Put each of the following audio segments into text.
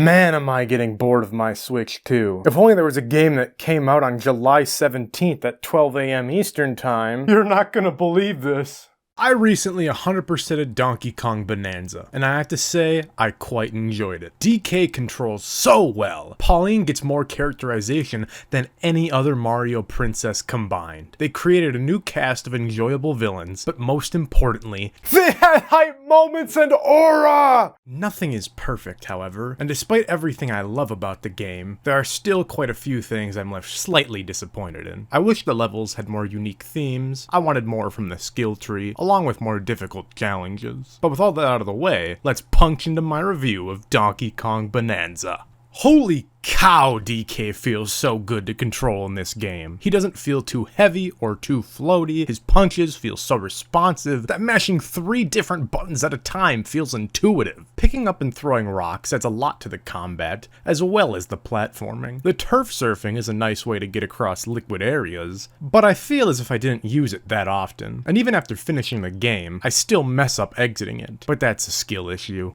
Man, am I getting bored of my Switch 2. If only there was a game that came out on July 17th at 12 a.m. Eastern Time. You're not gonna believe this. I recently 100%ed Donkey Kong Bananza, and I have to say, I quite enjoyed it. DK controls so well. Pauline gets more characterization than any other Mario princess combined. They created a new cast of enjoyable villains, but most importantly, they had hype moments and aura! Nothing is perfect, however, and despite everything I love about the game, there are still quite a few things I'm left slightly disappointed in. I wish the levels had more unique themes, I wanted more from the skill tree, along with more difficult challenges. But with all that out of the way, let's punch into my review of Donkey Kong Bananza. Holy cow, DK feels so good to control in this game. He doesn't feel too heavy or too floaty, his punches feel so responsive that mashing 3 different buttons at a time feels intuitive. Picking up and throwing rocks adds a lot to the combat, as well as the platforming. The turf surfing is a nice way to get across liquid areas, but I feel as if I didn't use it that often, and even after finishing the game, I still mess up exiting it, but that's a skill issue.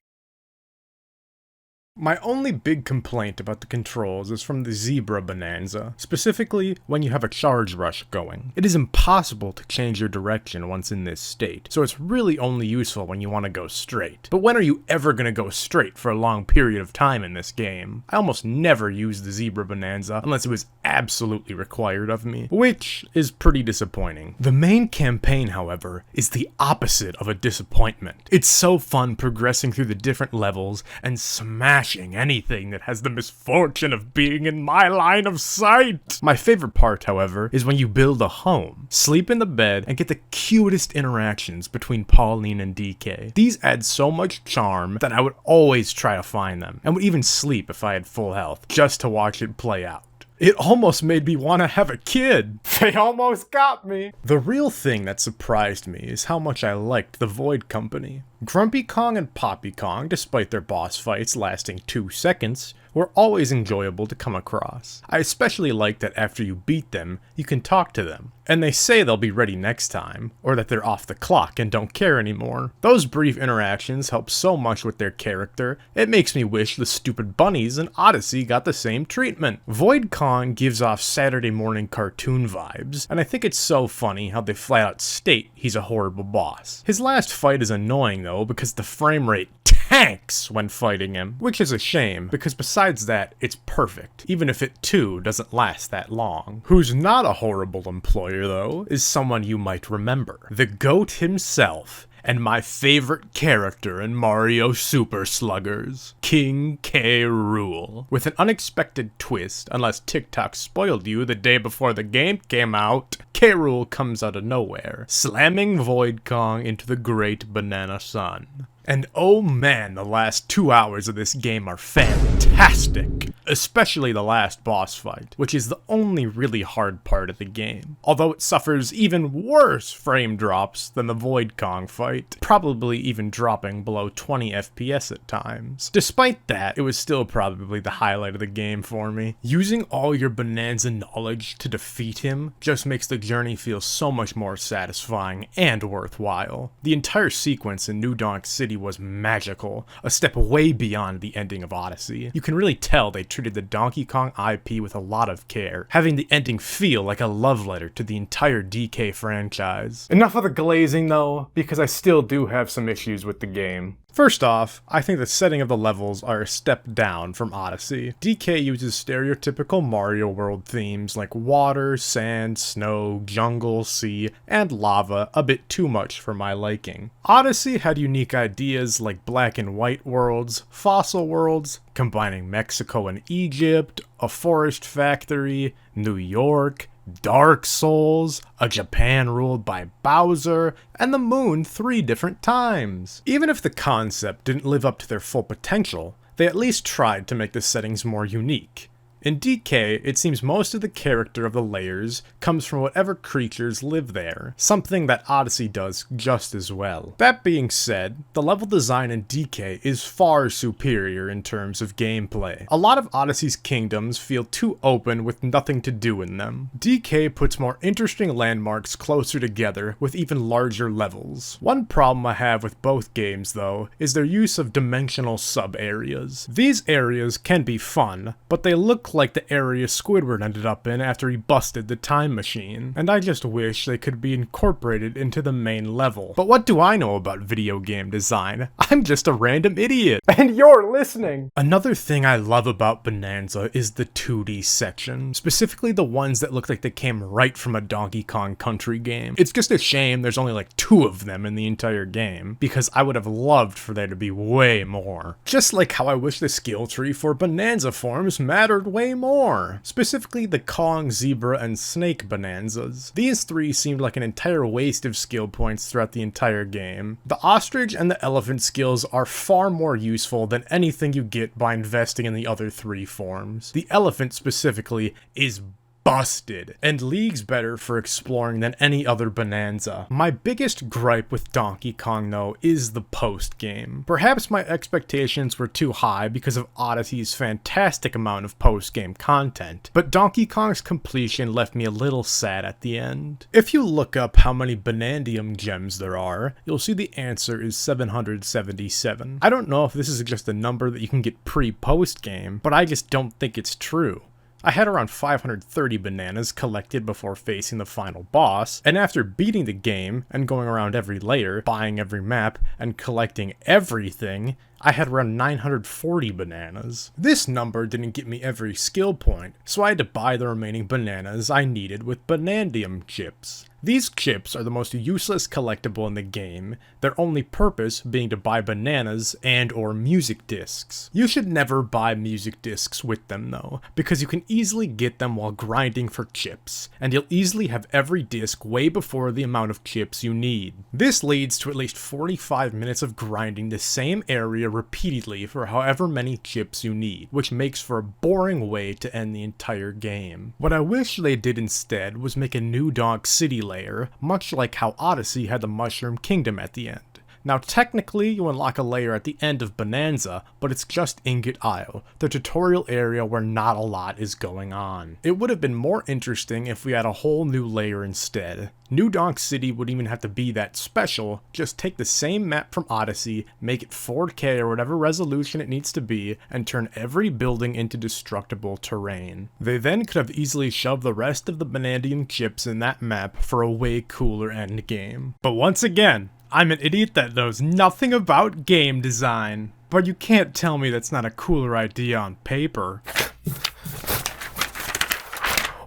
My only big complaint about the controls is from the Zebra Bananza, specifically when you have a charge rush going. It is impossible to change your direction once in this state, so it's really only useful when you want to go straight. But when are you ever going to go straight for a long period of time in this game? I almost never use the Zebra Bananza unless it was absolutely required of me, which is pretty disappointing. The main campaign, however, is the opposite of a disappointment. It's so fun progressing through the different levels and smashing anything that has the misfortune of being in my line of sight. My favorite part, however, is when you build a home, sleep in the bed, and get the cutest interactions between Pauline and DK. These add so much charm that I would always try to find them, and would even sleep if I had full health, just to watch it play out. It almost made me want to have a kid. They almost got me. The real thing that surprised me is how much I liked the Void Company. Grumpy Kong and Poppy Kong, despite their boss fights lasting 2 seconds, were always enjoyable to come across. I especially like that after you beat them, you can talk to them, and they say they'll be ready next time, or that they're off the clock and don't care anymore. Those brief interactions help so much with their character, it makes me wish the stupid bunnies in Odyssey got the same treatment. Void Kong gives off Saturday morning cartoon vibes, and I think it's so funny how they flat out state he's a horrible boss. His last fight is annoying though, because the frame rate tanks when fighting him, which is a shame, because besides that, it's perfect, even if it too doesn't last that long. Who's not a horrible employer though, is someone you might remember. The GOAT himself, and my favorite character in Mario Super Sluggers, King K. Rool. With an unexpected twist, unless TikTok spoiled you the day before the game came out, K. Rool comes out of nowhere, slamming Void Kong into the great banana sun. And oh man, the last 2 hours of this game are fantastic! Especially the last boss fight, which is the only really hard part of the game. Although it suffers even worse frame drops than the Void Kong fight, probably even dropping below 20 FPS at times. Despite that, it was still probably the highlight of the game for me. Using all your Bananza knowledge to defeat him just makes the journey feel so much more satisfying and worthwhile. The entire sequence in New Donk City was magical, a step way beyond the ending of Odyssey. You can really tell they treated the Donkey Kong IP with a lot of care, having the ending feel like a love letter to the entire DK franchise. Enough of the glazing though, because I still do have some issues with the game. First off, I think the setting of the levels are a step down from Odyssey. DK uses stereotypical Mario World themes like water, sand, snow, jungle, sea, and lava a bit too much for my liking. Odyssey had unique ideas like black and white worlds, fossil worlds, combining Mexico and Egypt, a forest factory, New York, Dark Souls, a Japan ruled by Bowser, and the moon 3 different times. Even if the concept didn't live up to their full potential, they at least tried to make the settings more unique. In DK, it seems most of the character of the layers comes from whatever creatures live there, something that Odyssey does just as well. That being said, the level design in DK is far superior in terms of gameplay. A lot of Odyssey's kingdoms feel too open with nothing to do in them. DK puts more interesting landmarks closer together with even larger levels. One problem I have with both games, though, is their use of dimensional sub-areas. These areas can be fun, but they look like the area Squidward ended up in after he busted the time machine, and I just wish they could be incorporated into the main level. But what do I know about video game design? I'm just a random idiot, and you're listening! Another thing I love about Bananza is the 2D section, specifically the ones that look like they came right from a Donkey Kong Country game. It's just a shame there's only like 2 of them in the entire game, because I would have loved for there to be way more. Just like how I wish the skill tree for Bananza forms mattered way more. Specifically the Kong, Zebra, and Snake Bananzas. These 3 seemed like an entire waste of skill points throughout the entire game. The Ostrich and the Elephant skills are far more useful than anything you get by investing in the other 3 forms. The Elephant specifically is busted, and leagues better for exploring than any other Bananza. My biggest gripe with Donkey Kong, though, is the post-game. Perhaps my expectations were too high because of Odyssey's fantastic amount of post-game content, but Donkey Kong's completion left me a little sad at the end. If you look up how many Banandium gems there are, you'll see the answer is 777. I don't know if this is just a number that you can get pre-post-game, but I just don't think it's true. I had around 530 bananas collected before facing the final boss, and after beating the game and going around every layer, buying every map, and collecting everything, I had around 940 bananas. This number didn't get me every skill point, so I had to buy the remaining bananas I needed with Banandium chips. These chips are the most useless collectible in the game, their only purpose being to buy bananas and or music discs. You should never buy music discs with them though, because you can easily get them while grinding for chips, and you'll easily have every disc way before the amount of chips you need. This leads to at least 45 minutes of grinding the same area repeatedly for however many chips you need, which makes for a boring way to end the entire game. What I wish they did instead was make a new Donk City layer, much like how Odyssey had the Mushroom Kingdom at the end. Now technically you unlock a layer at the end of Bananza, but it's just Ingot Isle, the tutorial area where not a lot is going on. It would have been more interesting if we had a whole new layer instead. New Donk City wouldn't even have to be that special, just take the same map from Odyssey, make it 4K or whatever resolution it needs to be, and turn every building into destructible terrain. They then could have easily shoved the rest of the Banandium chips in that map for a way cooler endgame. But once again, I'm an idiot that knows nothing about game design. But you can't tell me that's not a cooler idea on paper.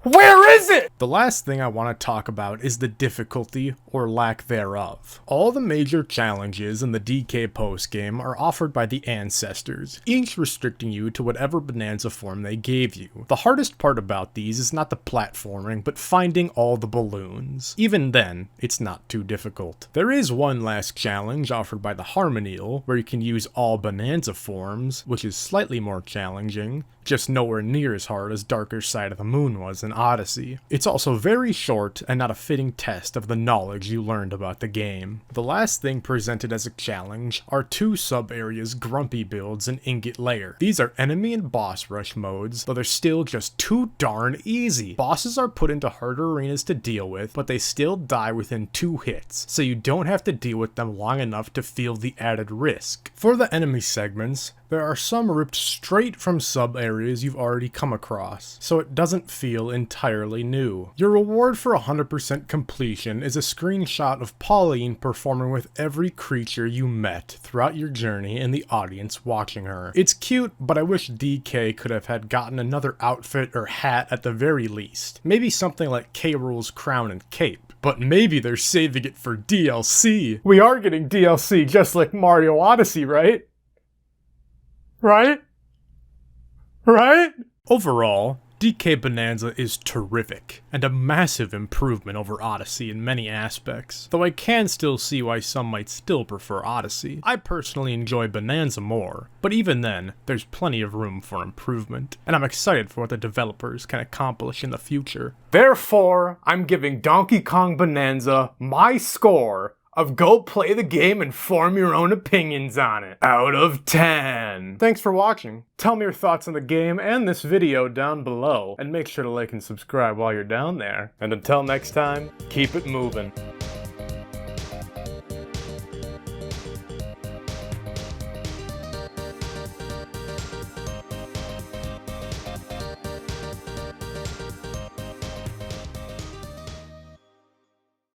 Where is it? The last thing I want to talk about is the difficulty, or lack thereof. All the major challenges in the DK post-game are offered by the ancestors, each restricting you to whatever Bananza form they gave you. The hardest part about these is not the platforming, but finding all the balloons. Even then, it's not too difficult. There is one last challenge offered by the Harmonial, where you can use all Bananza forms, which is slightly more challenging, just nowhere near as hard as Darker Side of the Moon was in Odyssey. It's also very short and not a fitting test of the knowledge you learned about the game. The last thing presented as a challenge are 2 sub-areas Grumpy builds in Ingot Layer. These are enemy and boss rush modes, but they're still just too darn easy. Bosses are put into harder arenas to deal with, but they still die within 2 hits, so you don't have to deal with them long enough to feel the added risk. For the enemy segments, there are some ripped straight from sub-areas you've already come across, so it doesn't feel entirely new. Your reward for 100% completion is a screenshot of Pauline performing with every creature you met throughout your journey and the audience watching her. It's cute, but I wish DK could have had gotten another outfit or hat at the very least. Maybe something like K. Rool's crown and cape. But maybe they're saving it for DLC. We are getting DLC just like Mario Odyssey, right? Right? Overall, DK Bananza is terrific, and a massive improvement over Odyssey in many aspects, though I can still see why some might still prefer Odyssey. I personally enjoy Bananza more, but even then, there's plenty of room for improvement, and I'm excited for what the developers can accomplish in the future. Therefore, I'm giving Donkey Kong Bananza my score of go play the game and form your own opinions on it, out of 10. Thanks for watching. Tell me your thoughts on the game and this video down below, and make sure to like and subscribe while you're down there. And until next time, keep it moving.